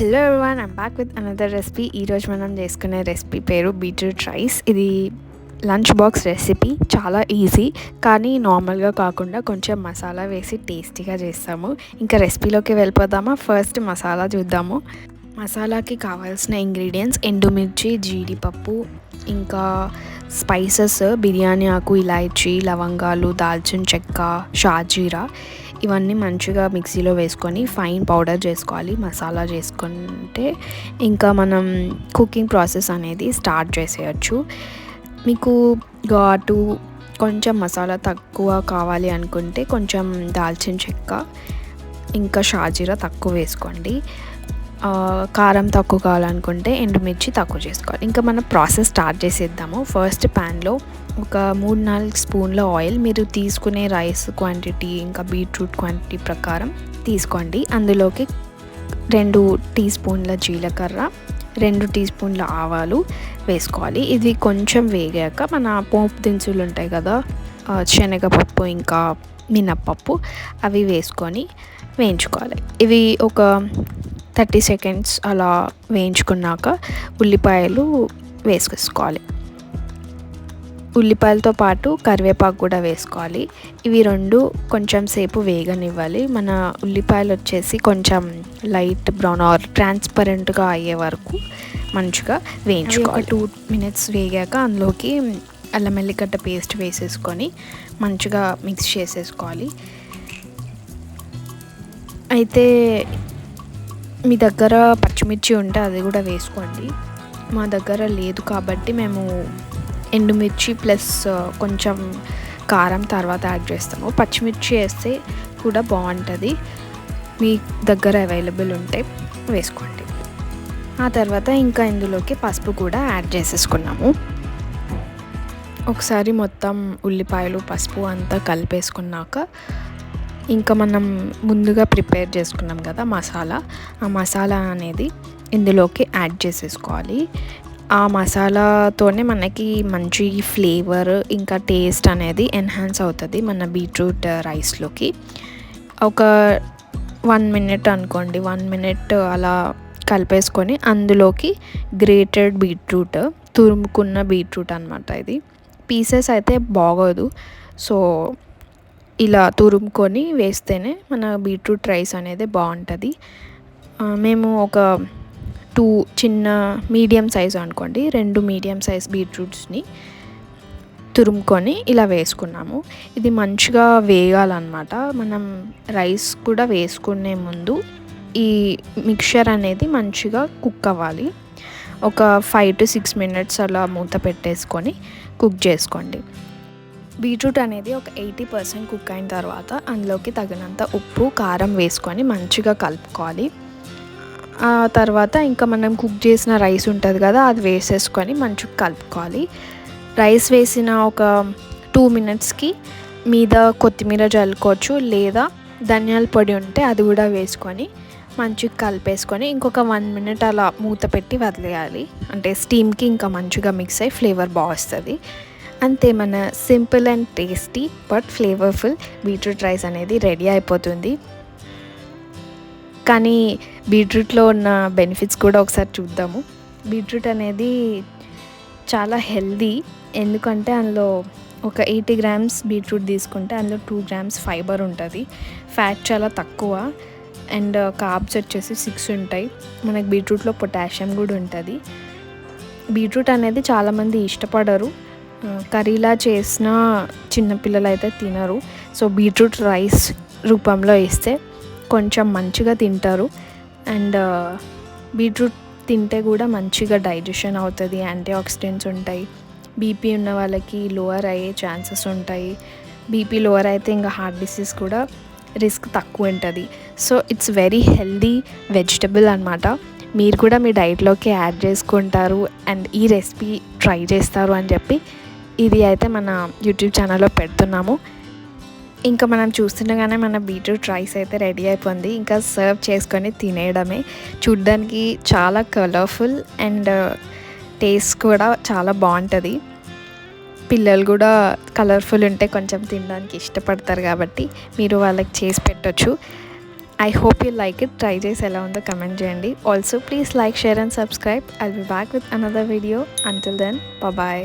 Hello everyone, I'm back with another recipe. ఈరోజు మనం చేసుకునే రెసిపీ పేరు బీట్రూట్ రైస్. ఇది లంచ్ బాక్స్ రెసిపీ. చాలా ఈజీ, కానీ నార్మల్గా కాకుండా కొంచెం మసాలా వేసి టేస్టీగా చేస్తాము. ఇంకా రెసిపీలోకి వెళ్ళిపోదామా? ఫస్ట్ మసాలా చూద్దాము. మసాలాకి కావాల్సిన ఇంగ్రీడియంట్స్ ఎండుమిర్చి, జీడిపప్పు, ఇంకా స్పైసెస్ బిర్యానీ ఆకు, ఇలాయచీ, లవంగాలు, దాల్చిన చెక్క, షాజీరా ఇవన్నీ మంచిగా మిక్సీలో వేసుకొని ఫైన్ పౌడర్ చేసుకోవాలి. మసాలా చేసుకుంటే ఇంకా మనం కుకింగ్ ప్రాసెస్ అనేది స్టార్ట్ చేసేయచ్చు. మీకు ఘాటు కొంచెం మసాలా తక్కువ కావాలి అనుకుంటే కొంచెం దాల్చిన చెక్క ఇంకా షాజీరా తక్కువ వేసుకోండి. కారం తక్కువ కావాలనుకుంటే ఎండుమిర్చి తక్కువ చేసుకోవాలి. ఇంకా మనం ప్రాసెస్ స్టార్ట్ చేసేద్దాము. ఫస్ట్ ప్యాన్లో ఒక 3-4 స్పూన్ల ఆయిల్, మీరు తీసుకునే రైస్ క్వాంటిటీ ఇంకా బీట్రూట్ క్వాంటిటీ ప్రకారం తీసుకోండి. అందులోకి 2 టీ స్పూన్ల జీలకర్ర, 2 టీ స్పూన్ల ఆవాలు వేసుకోవాలి. ఇది కొంచెం వేగాక మన పోపు దినుసులు ఉంటాయి కదా, శనగపప్పు ఇంకా మినప్పప్పు, అవి వేసుకొని వేయించుకోవాలి. ఇవి ఒక 30 సెకండ్స్ అలా వేయించుకున్నాక ఉల్లిపాయలు వేసుకోవాలి. ఉల్లిపాయలతో పాటు కరివేపాకు కూడా వేసుకోవాలి. ఇవి రెండు కొంచెం సేపు వేగనివ్వాలి. మన ఉల్లిపాయలు వచ్చేసి కొంచెం లైట్ బ్రౌన్ ఆర్ ట్రాన్స్పరెంట్గా అయ్యే వరకు మంచిగా వేయించుకోవాలి. 2 మినిట్స్ వేగాక అందులోకి అల్లం వెల్లిగడ్డ పేస్ట్ వేసేసుకొని మంచిగా మిక్స్ చేసేసుకోవాలి. అయితే మీ దగ్గర పచ్చిమిర్చి ఉంటే అది కూడా వేసుకోండి. మా దగ్గర లేదు కాబట్టి మేము ఎండుమిర్చి ప్లస్ కొంచెం కారం తర్వాత యాడ్ చేస్తాము. పచ్చిమిర్చి వేస్తే కూడా బాగుంటుంది. మీ దగ్గర అవైలబుల్ ఉంటే వేసుకోండి. ఆ తర్వాత ఇంకా ఇందులోకి పసుపు కూడా యాడ్ చేసేసుకున్నాము. ఒకసారి మొత్తం ఉల్లిపాయలు పసుపు అంతా కలిపేసుకున్నాక ఇంకా మనం ముందుగా ప్రిపేర్ చేసుకున్నాం కదా మసాలా, ఆ మసాలా అనేది ఇందులోకి యాడ్ చేసేసుకోవాలి. ఆ మసాలాతోనే మనకి మంచి ఫ్లేవర్ ఇంకా టేస్ట్ అనేది ఎన్హాన్స్ అవుతుంది మన బీట్రూట్ రైస్లోకి. ఒక 1 మినిట్ అనుకోండి, 1 మినిట్ అలా కలిపేసుకొని అందులోకి గ్రేటెడ్ బీట్రూట్, తురుముకున్న బీట్రూట్ అనమాట. ఇది పీసెస్ అయితే బాగోదు, సో ఇలా తురుముకొని వేస్తేనే మన బీట్రూట్ రైస్ అనేది బాగుంటుంది. మేము ఒక 2 చిన్న మీడియం సైజ్ అనుకోండి, 2 మీడియం సైజ్ బీట్రూట్స్ని తురుముకొని ఇలా వేసుకున్నాము. ఇది మంచిగా వేగాలన్నమాట. మనం రైస్ కూడా వేసుకునే ముందు ఈ మిక్చర్ అనేది మంచిగా కుక్ అవ్వాలి. ఒక 5 to 6 మినిట్స్ అలా మూత పెట్టేసుకొని కుక్ చేసుకోండి. బీట్రూట్ అనేది ఒక 80% కుక్ అయిన తర్వాత అందులోకి తగినంత ఉప్పు, కారం వేసుకొని మంచిగా కలుపుకోవాలి. ఆ తర్వాత ఇంకా మనం కుక్ చేసిన రైస్ ఉంటుంది కదా, అది వేసేసుకొని మంచిగా కలుపుకోవాలి. రైస్ వేసిన ఒక 2 మినిట్స్కి మీద కొత్తిమీర జల్లుకోవచ్చు, లేదా ధనియాల పొడి ఉంటే అది కూడా వేసుకొని మంచిగా కలిపేసుకొని ఇంకొక 1 మినిట్ అలా మూత పెట్టి వదిలేయాలి. అంటే స్టీమ్కి ఇంకా మంచిగా మిక్స్ అయ్యి ఫ్లేవర్ బాగా వస్తుంది. అంతే, మన simple and tasty but flavourful beetroot rice అనేది రెడీ అయిపోతుంది. కానీ బీట్రూట్లో ఉన్న బెనిఫిట్స్ కూడా ఒకసారి చూద్దాము. బీట్రూట్ అనేది చాలా హెల్దీ, ఎందుకంటే అందులో ఒక 80 గ్రామ్స్ బీట్రూట్ తీసుకుంటే అందులో 2 గ్రామ్స్ ఫైబర్ ఉంటుంది. ఫ్యాట్ చాలా తక్కువ అండ్ కార్బ్స్ వచ్చేసి 6 ఉంటాయి. మనకి బీట్రూట్లో పొటాషియం కూడా ఉంటుంది. బీట్రూట్ అనేది చాలామంది ఇష్టపడరు, కర్రీలా చేసిన చిన్నపిల్లలు అయితే తినరు. సో బీట్రూట్ రైస్ రూపంలో ఇస్తే కొంచెం మంచిగా తింటారు. అండ్ బీట్రూట్ తింటే కూడా మంచిగా డైజెషన్ అవుతుంది, యాంటీ ఆక్సిడెంట్స్ ఉంటాయి. బీపీ ఉన్న వాళ్ళకి లోవర్ అయ్యే ఛాన్సెస్ ఉంటాయి. బీపీ లోవర్ అయితే ఇంకా హార్ట్ డిసీజ్ కూడా రిస్క్ తక్కువ ఉంటుంది. So it's very healthy vegetable అనమాట. మీరు కూడా మీ డైట్లోకి యాడ్ చేసుకుంటారు అండ్ ఈ రెసిపీ ట్రై చేస్తారు అని చెప్పి ఇది అయితే మన యూట్యూబ్ ఛానల్లో పెడుతున్నాము. ఇంకా మనం చూస్తుండగానే మన బీట్రూట్ రైస్ అయితే రెడీ అయిపోయింది. ఇంకా సర్వ్ చేసుకొని తినేయడమే. చూడ్డానికి చాలా కలర్ఫుల్ అండ్ టేస్ట్ కూడా చాలా బాగుంటుంది. పిల్లలు కూడా కలర్ఫుల్ ఉంటే కొంచెం తినడానికి ఇష్టపడతారు కాబట్టి మీరు వాళ్ళకి చేసి పెట్టొచ్చు. I hope you like it. Try చేసి ఎలా ఉందో కమెంట్ చేయండి. Also please like, share and subscribe. I'll be back with another video. Until then bye.